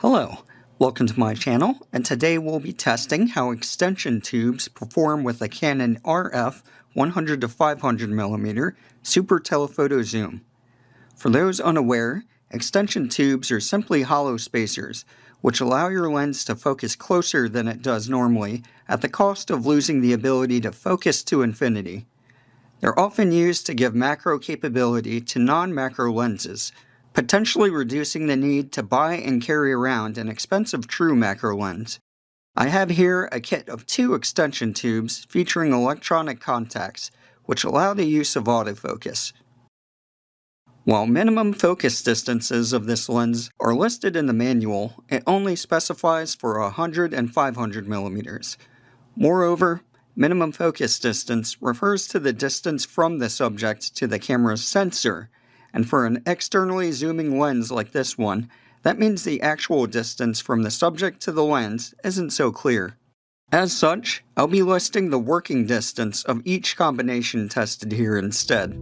Hello, welcome to my channel, and today we'll be testing how extension tubes perform with a Canon RF 100-500mm Super Telephoto Zoom. For those unaware, extension tubes are simply hollow spacers, which allow your lens to focus closer than it does normally at the cost of losing the ability to focus to infinity. They're often used to give macro capability to non-macro lenses, potentially reducing the need to buy and carry around an expensive true macro lens. I have here a kit of 2 extension tubes featuring electronic contacts, which allow the use of autofocus. While minimum focus distances of this lens are listed in the manual, it only specifies for 100 and 500 millimeters. Moreover, minimum focus distance refers to the distance from the subject to the camera's sensor, and for an externally zooming lens like this one, that means the actual distance from the subject to the lens isn't so clear. As such, I'll be listing the working distance of each combination tested here instead.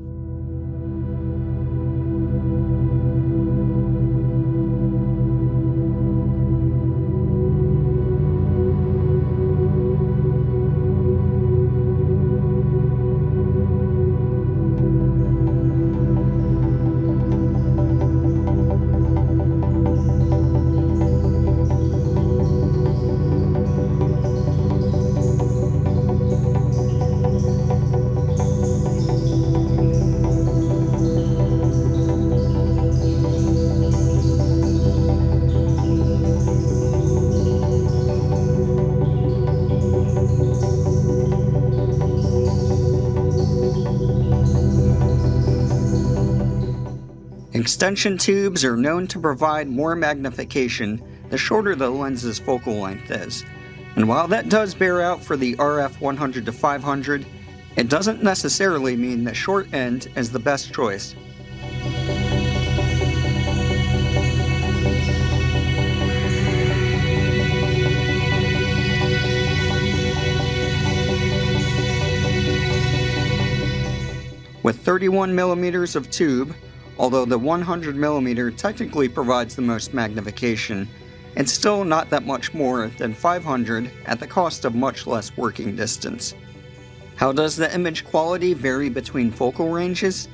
Extension tubes are known to provide more magnification the shorter the lens's focal length is, and while that does bear out for the RF 100-500, it doesn't necessarily mean the short end is the best choice. With 31 millimeters of tube, although the 100mm technically provides the most magnification, it's still not that much more than 500 at the cost of much less working distance. How does the image quality vary between focal ranges?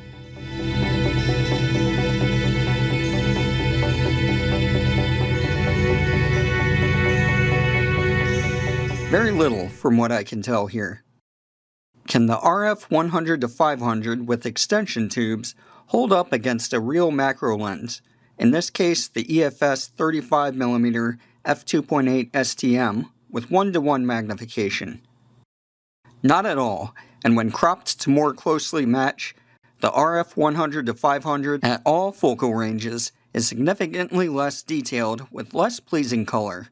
Very little from what I can tell here. Can the RF 100-500 with extension tubes hold up against a real macro lens, in this case the EFS 35mm f2.8 STM with 1:1 magnification? Not at all, and when cropped to more closely match, the RF 100-500 at all focal ranges is significantly less detailed with less pleasing color.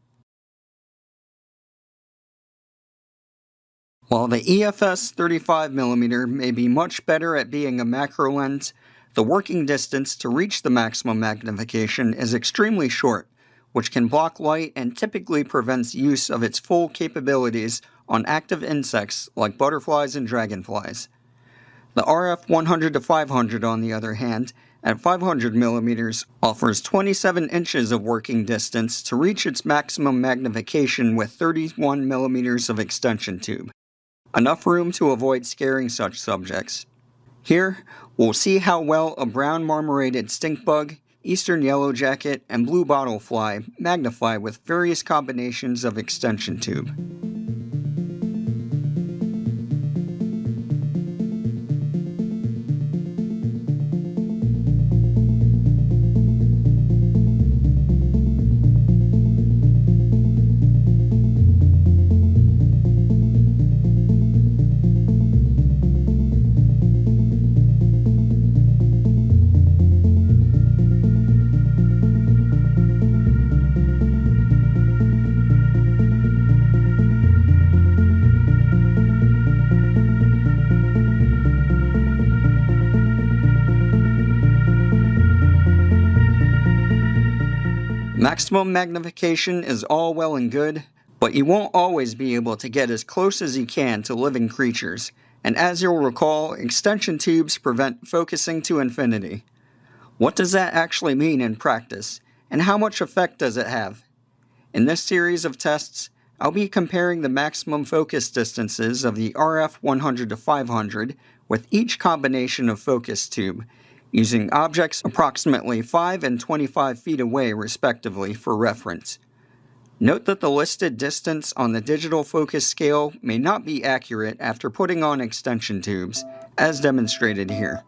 While the EFS 35mm may be much better at being a macro lens, the working distance to reach the maximum magnification is extremely short, which can block light and typically prevents use of its full capabilities on active insects like butterflies and dragonflies. The RF 100-500, on the other hand, at 500mm offers 27 inches of working distance to reach its maximum magnification with 31mm of extension tube. Enough room to avoid scaring such subjects. Here, we'll see how well a brown marmorated stink bug, eastern yellowjacket, and blue bottlefly magnify with various combinations of extension tube. Maximum magnification is all well and good, but you won't always be able to get as close as you can to living creatures, and as you'll recall, extension tubes prevent focusing to infinity. What does that actually mean in practice, and how much effect does it have? In this series of tests, I'll be comparing the maximum focus distances of the RF 100-500 with each combination of focus tube, using objects approximately 5 and 25 feet away respectively for reference. Note that the listed distance on the digital focus scale may not be accurate after putting on extension tubes, as demonstrated here.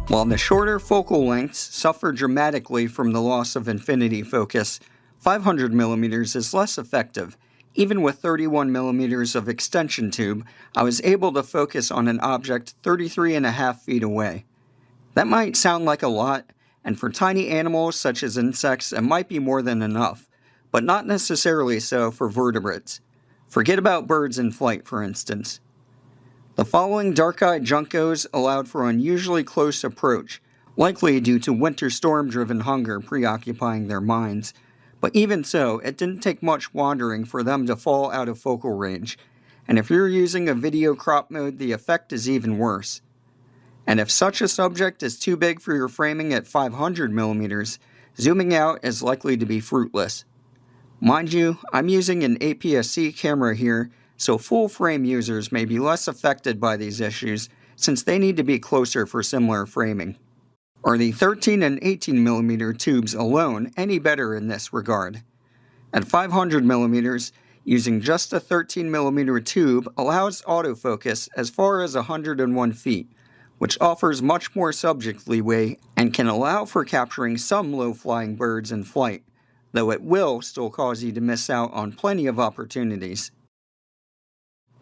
While the shorter focal lengths suffer dramatically from the loss of infinity focus, 500mm is less effective. Even with 31mm of extension tube, I was able to focus on an object 33.5 feet away. That might sound like a lot, and for tiny animals such as insects it might be more than enough, but not necessarily so for vertebrates. Forget about birds in flight, for instance. The following dark-eyed juncos allowed for unusually close approach, likely due to winter storm-driven hunger preoccupying their minds. But even so, it didn't take much wandering for them to fall out of focal range, and if you're using a video crop mode, the effect is even worse. And if such a subject is too big for your framing at 500mm, zooming out is likely to be fruitless. Mind you, I'm using an APS-C camera here, so full-frame users may be less affected by these issues since they need to be closer for similar framing. Are the 13 and 18mm tubes alone any better in this regard? At 500mm, using just a 13mm tube allows autofocus as far as 101 feet, which offers much more subject leeway and can allow for capturing some low-flying birds in flight, though it will still cause you to miss out on plenty of opportunities.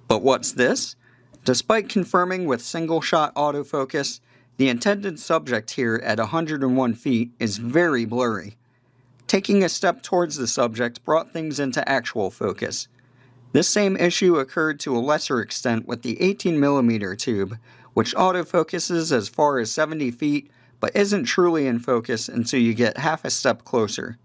But what's this? Despite confirming with single-shot autofocus, the intended subject here at 101 feet is very blurry. Taking a step towards the subject brought things into actual focus. This same issue occurred to a lesser extent with the 18mm tube, which autofocuses as far as 70 feet, but isn't truly in focus until you get half a step closer.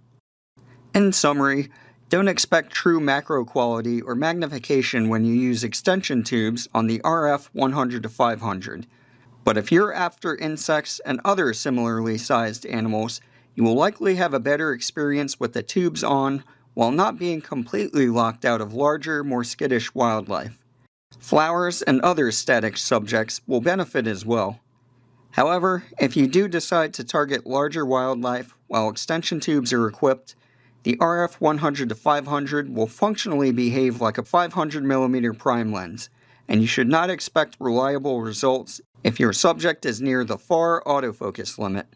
In summary, don't expect true macro quality or magnification when you use extension tubes on the RF 100-500. But if you're after insects and other similarly sized animals, you will likely have a better experience with the tubes on while not being completely locked out of larger, more skittish wildlife. Flowers and other static subjects will benefit as well. However, if you do decide to target larger wildlife while extension tubes are equipped, the RF 100-500 will functionally behave like a 500mm prime lens, and you should not expect reliable results if your subject is near the far autofocus limit.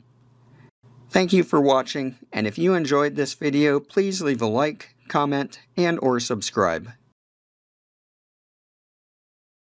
Thank you for watching, and if you enjoyed this video, please leave a like, comment, and/or subscribe.